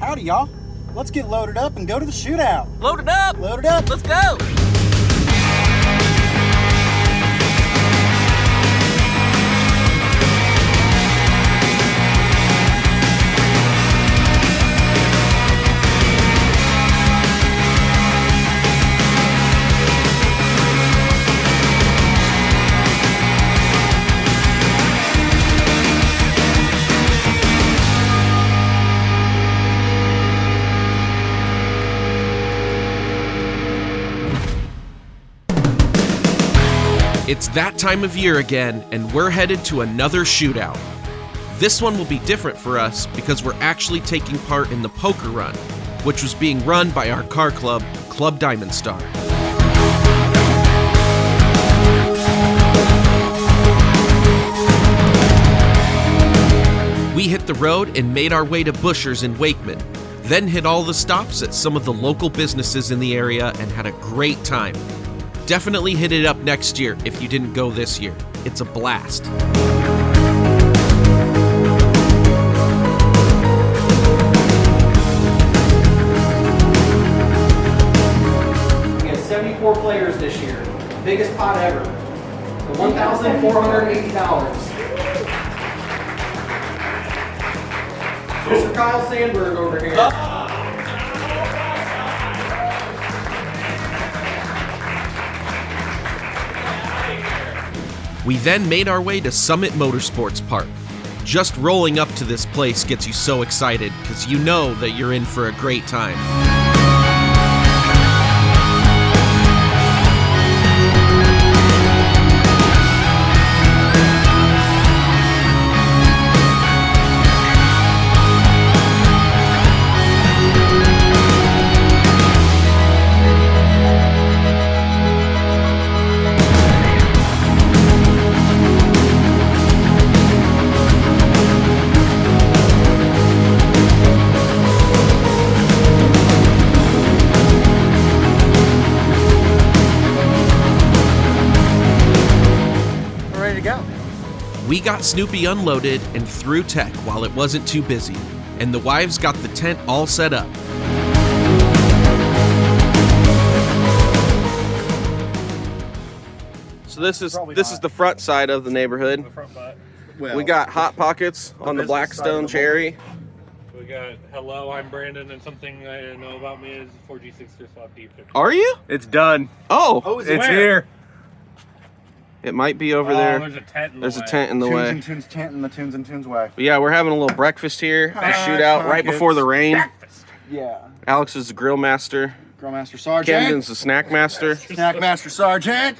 Howdy, y'all. Let's get loaded up and go to the shootout. Loaded up! Loaded up. Let's go! It's that time of year again, and we're headed to another shootout. This one will be different for us because we're actually taking part in the poker run, which was being run by our car club, Club Diamond Star. We hit the road and made our way to Busher's in Wakeman, then hit all the stops at some of the local businesses in the area and had a great time. Definitely hit it up next year if you didn't go this year. It's a blast. We have 74 players this year. Biggest pot ever. So $1,480. Mr. Kyle Sandberg over here. We then made our way to Summit Motorsports Park. Just rolling up to this place gets you so excited because you know that you're in for a great time. We got Snoopy unloaded and through tech while it wasn't too busy, and the wives got the tent all set up. So this is the front side of the neighborhood. We got Hot Pockets on the Blackstone Cherry. We got hello, I'm Brandon, and something I didn't know about me is 4G6 swap P. Are you? It's done. Oh, It's here. It might be over there. There's a tent in the There's way. a tent in the way. Tunes tent in the Tunes and Tunes way. But yeah, we're having a little breakfast here. A shootout right before the rain. Yeah. Alex is the grill master. Grill Master Sergeant. Camden's the snack master. Snack Master Sergeant.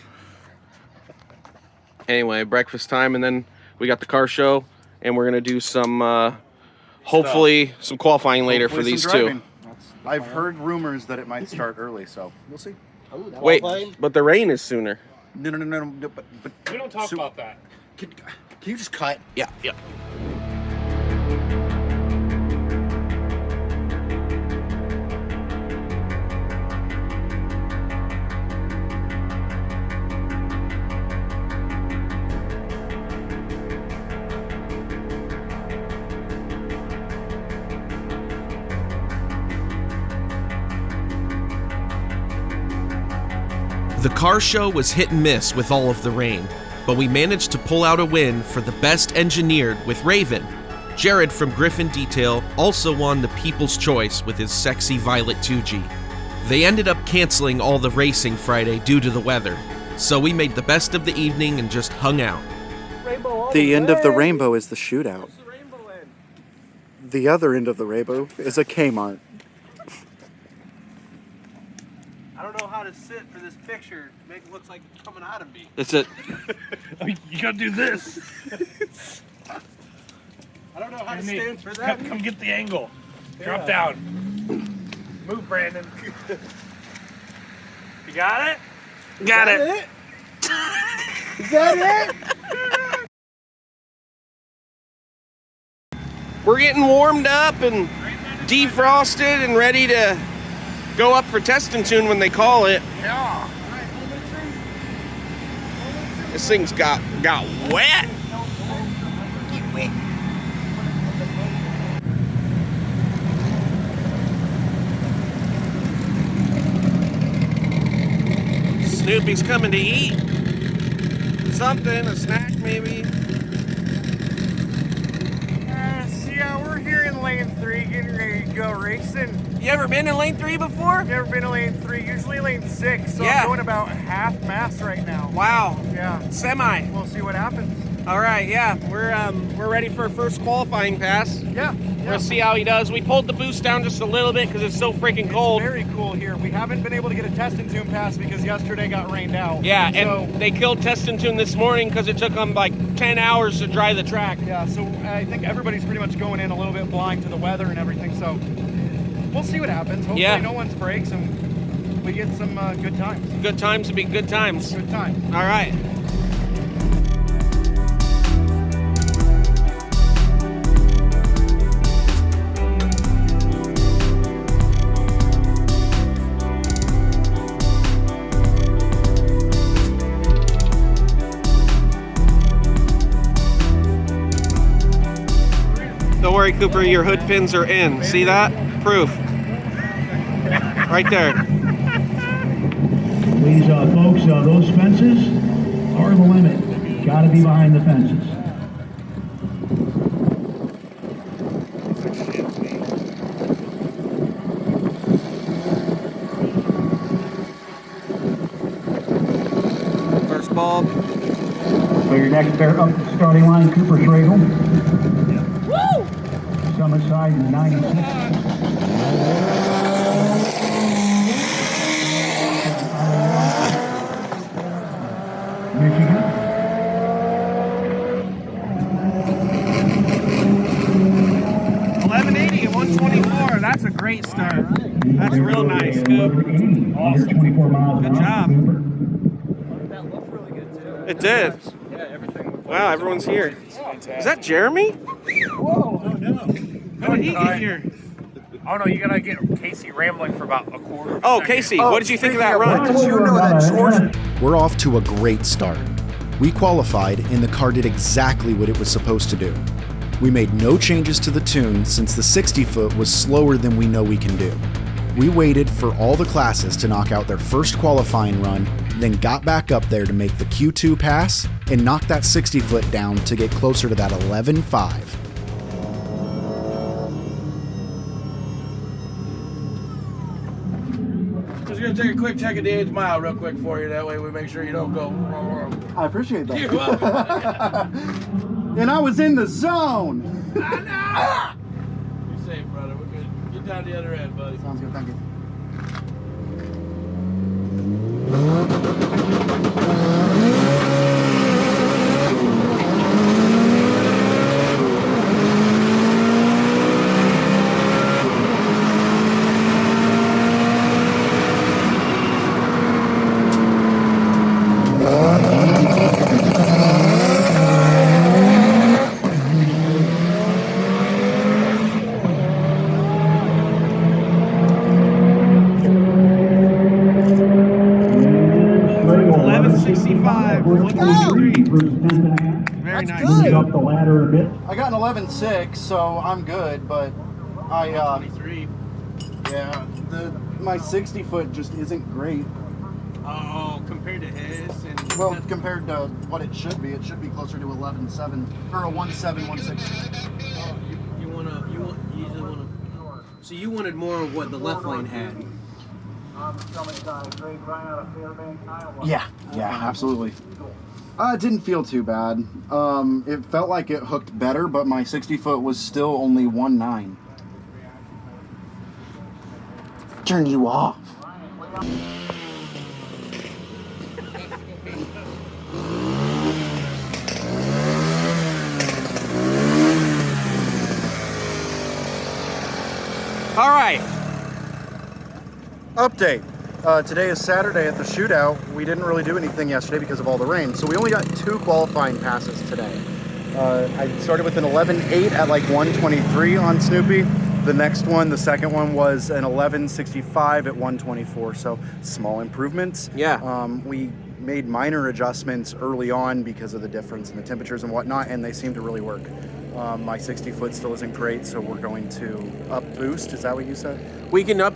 Anyway, breakfast time, and then we got the car show, and we're gonna do some, hopefully, some qualifying later for these two. I've heard rumors that it might start early, so we'll see. Wait, but the rain is sooner. No, but We don't talk about that. Can you just cut? Yeah. The car show was hit and miss with all of the rain, but we managed to pull out a win for the best engineered with Raven. Jared from Griffin Detail also won the People's Choice with his sexy Violet 2G. They ended up canceling all the racing Friday due to the weather, so we made the best of the evening and just hung out. The end of the rainbow is the shootout. The other end of the rainbow is a Kmart. I don't know how to sit for this picture to make it look like it's coming out of me. That's it. You gotta do this. I don't know how to stand for that. Come get the angle. Drop down. Move, Brandon. You got it? Got it. Is that it? We're getting warmed up and defrosted and ready to go up for test and tune when they call it. Yeah. This thing's got wet. Snoopy's coming to eat something, a snack maybe. Yeah, we're here in lane 3 getting ready to go racing. You ever been in lane 3 before? Never been in lane 3, usually lane 6, so Yeah. I'm going about half mass right now. Wow. Yeah, Semi. we'll see what happens. All right, yeah, we're ready for our first qualifying pass. Yeah, We'll see how he does. We pulled the boost down just a little bit because it's so freaking cold. It's very cool here. We haven't been able to get a test and tune pass because yesterday got rained out. Yeah, so, and they killed Test and Tune this morning because it took them like 10 hours to dry the track. yeah, so I think everybody's pretty much going in a little bit blind to the weather and everything, so we'll see what happens. Hopefully Yeah. no one's breaks and we get some good times. Good times to be good times. Good times. All right. Don't worry, Cooper, your hood pins are in. See that? Proof. Right there. Please, folks, those fences are the limit. Got to be behind the fences. First ball. For your next pair up the starting line, Cooper Schragle. Woo! Summit side in 96. Michigan. .1180 at 124. That's a great start. That's real nice, Scoop. Awesome. 24 miles Good an hour, job. Cooper. That looked really good too. It did. Yeah, everything. Wow, everyone's here. Is that Jeremy? Whoa! Oh no! How did he get here? Oh no! You gotta get Casey rambling for about a quarter. Of a Oh, second. Casey, what did you think of that run? Did you know that George? We're off to a great start. We qualified and the car did exactly what it was supposed to do. We made no changes to the tune since the 60-foot was slower than we know we can do. We waited for all the classes to knock out their first qualifying run, then got back up there to make the Q2 pass and knock that 60-foot down to get closer to that 11.5. Just gonna take a quick check of the 8th mile real quick for you. That way we make sure you don't go wrong. I appreciate that. You're welcome. And I was in the zone. You're safe, brother. We're good. Get down the other end, buddy. Sounds good, thank you. Very nice. Moves up the ladder a bit. I got an 11.6, so I'm good, but I, 23. yeah, my 60-foot just isn't great. Oh, compared to his and Well, compared to what it should be closer to 11.7 or a 1.7, 1.6. You usually wanna. So you wanted more of what the left lane had. Yeah, absolutely. It didn't feel too bad. It felt like it hooked better, but my 60-foot was still only 1.9. Turn you off. all right. Update. Today is Saturday at the Shootout. We didn't really do anything yesterday because of all the rain, so we only got 2 qualifying passes today. I started with an 11.8 at like 123 on Snoopy. The next one, the second one, was an 11.65 at 124, so small improvements. Yeah. We made minor adjustments early on because of the difference in the temperatures and whatnot, and they seem to really work. My 60 foot still isn't great, so we're going to up boost. Is that what you said? We can up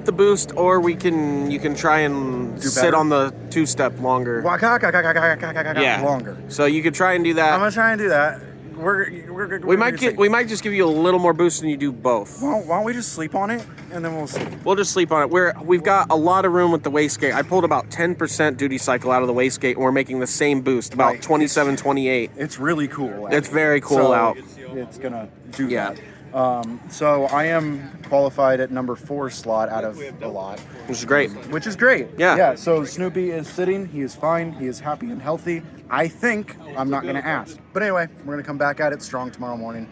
the boost, or you can try and Do sit better? on the 2-step longer. Yeah. Longer. So you could try and do I'm that. gonna try and do that. We might just give you a little more boost than you do both. Well, why don't we just sleep on it and then we'll see. We'll just sleep on it. We've got a lot of room with the wastegate. I pulled about 10% duty cycle out of the wastegate, and we're making the same boost, about Right. 27, 28. It's really cool. It's very cool So, out. It's gonna do Yeah. that. So I am qualified at number 4 slot out of a lot. Which is great. Which is great. Yeah. Yeah, so Snoopy is sitting, he is fine, he is happy and healthy. I think I'm not gonna ask. But anyway, we're gonna come back at it strong tomorrow morning,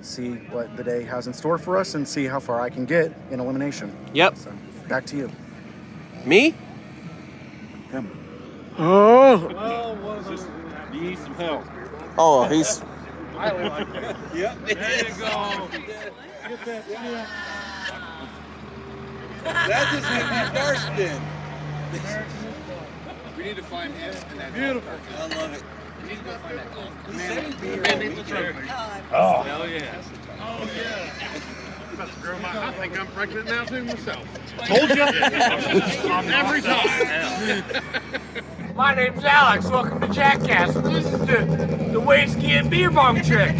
see what the day has in store for us and see how far I can get in elimination. Yep. So back to you. Me? Him. Oh. Just need some help. Oh, he's... Yep. There you go. Get that spin. That just made me star spin. We need to find him and that Beautiful. I love it. We need to go find that golf. Oh. Hell yeah. Oh yeah. I think I'm pregnant now too myself. Told you. Every time. My name's Alex. Welcome to Jackass. This is the whiskey and beer bong trick.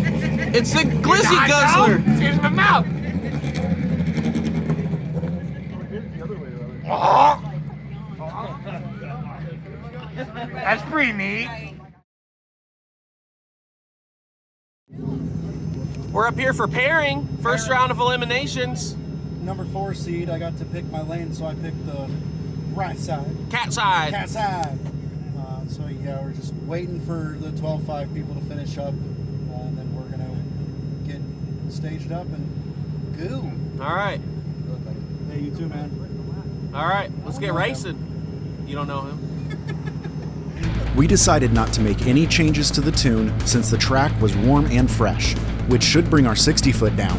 It's the glizzy guzzler. Here's my mouth. Oh. That's pretty neat. We're up here for pairing. First round of eliminations. Number 4 seed, I got to pick my lane, so I picked the right side. Cat side. Cat side. So yeah, we're just waiting for the 12-5 people to finish up, and then we're gonna get staged up and go. All right. Hey, you too, man. All right. Let's get racing. You don't know him. We decided not to make any changes to the tune since the track was warm and fresh, which should bring our 60 foot down.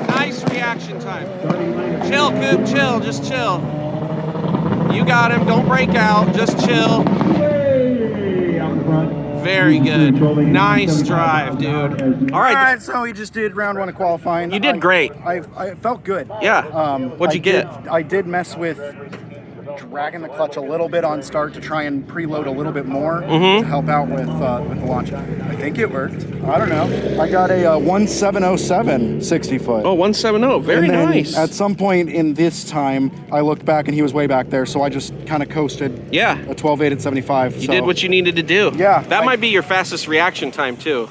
Nice reaction time. Chill, Coop, chill, just chill. You got him, don't break out, just chill. Very good. Nice drive, dude. All All right. right, so we just did round 1 of qualifying. You did great. I felt good. Yeah. What'd you get? I did mess with dragging the clutch a little bit on start to try and preload a little bit more to help out with the launch. I think it worked. I don't know. I got a 1707 60 foot. Oh, 170. Very And then nice. At some point in this time, I looked back and he was way back there, so I just kind of coasted. Yeah. A 12.8 at 75. You did what you needed to do. Yeah, That might be your fastest reaction time, too.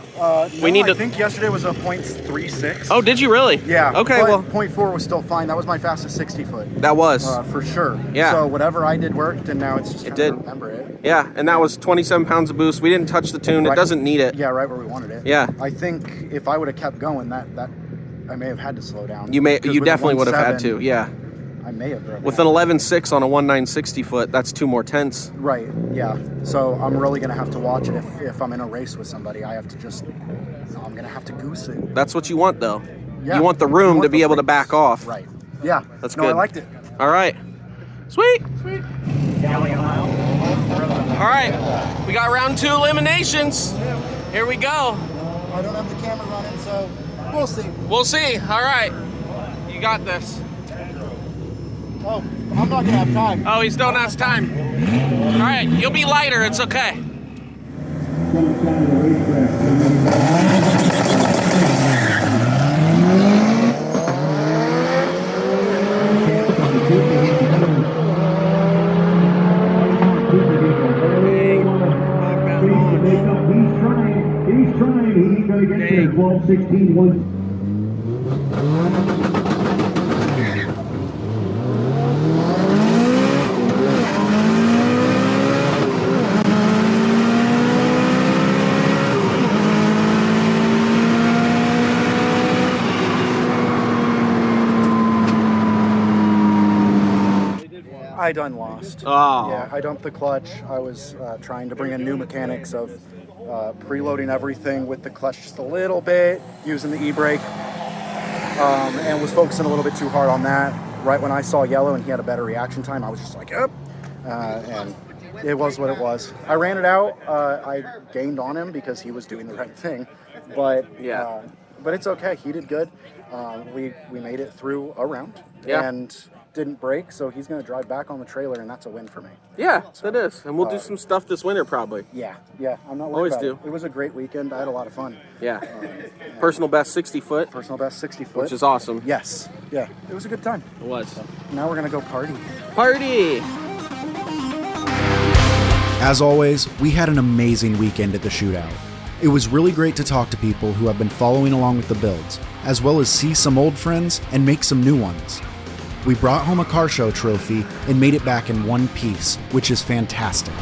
We need to- I think yesterday was a 0.36. Oh, did you really? Yeah. Okay, but well, 0.4 was still fine. That was my fastest 60 foot. that was. For sure. Yeah. So whatever I did worked, and now it's just It trying did. to remember it. Yeah, and that was 27 pounds of boost. We didn't touch the tune. It Right. doesn't need it. Yeah, right where we wanted it. Yeah. I think if I would have kept going, that I may have had to slow down. You Because with the definitely would have had to. 1.7, Yeah. I may have broken With out. an 11.6 on a 1960 foot, that's 2 more tenths. Right. Yeah. So I'm really gonna have to watch it if I'm in a race with somebody. I have to just. I'm gonna have to goose it. That's what you want, though. Yeah. You want the You room want to be the able to race. back off. Right. Yeah. That's no, good. I liked it. All right. Sweet. All right. We got round 2 eliminations. Here we go. I don't have the camera running, so we'll see. We'll see. All right. You got this. Oh, I'm not gonna have time. Oh, he's don't have time. All right. You'll be lighter. It's okay. He's trying. He's gonna get there. 12, 16, 1. closed. Oh. Yeah, I dumped the clutch. I was trying to bring in new mechanics of preloading everything with the clutch just a little bit, using the e-brake, and was focusing a little bit too hard on that. Right when I saw yellow and he had a better reaction time, I was just like, yep. And it was what it was. I ran it out. I gained on him because he was doing the right thing. But but it's okay. He did good. We made it through a round and didn't break, so he's going to drive back on the trailer, and that's a win for me. Yeah, that is. And we'll do some stuff this winter probably. Yeah, I'm not worried Always about do. it. It was a great weekend. I had a lot of fun. Yeah. Personal best 60 foot. Personal best 60 foot. Which is awesome. Yes. Yeah. It was a good time. It was. So now we're going to go party. Party! As always, we had an amazing weekend at the Shootout. It was really great to talk to people who have been following along with the builds, as well as see some old friends and make some new ones. We brought home a car show trophy and made it back in one piece, which is fantastic.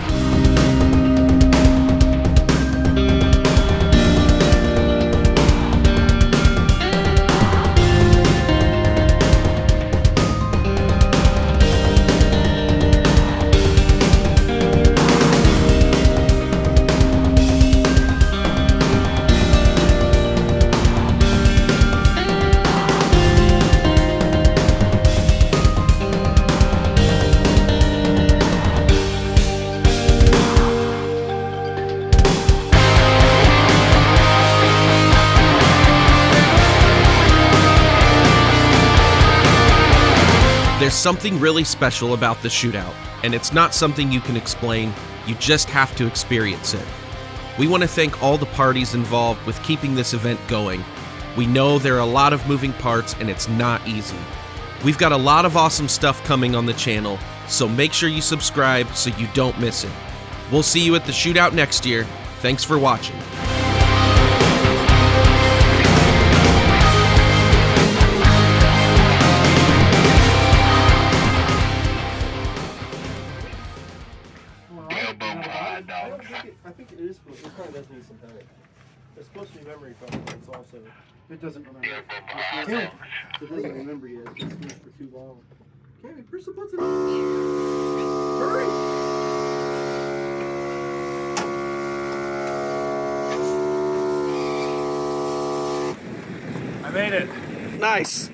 There's something really special about the Shootout, and it's not something you can explain, you just have to experience it. We want to thank all the parties involved with keeping this event going. We know there are a lot of moving parts and it's not easy. We've got a lot of awesome stuff coming on the channel, so make sure you subscribe so you don't miss it. We'll see you at the Shootout next year. Thanks for watching. I think it is. It probably does need some help. It's supposed to be memory foam, but it's also. It doesn't remember. It doesn't remember yet. It's been used for too long. Okay, press the button. Hurry! I made it. Nice.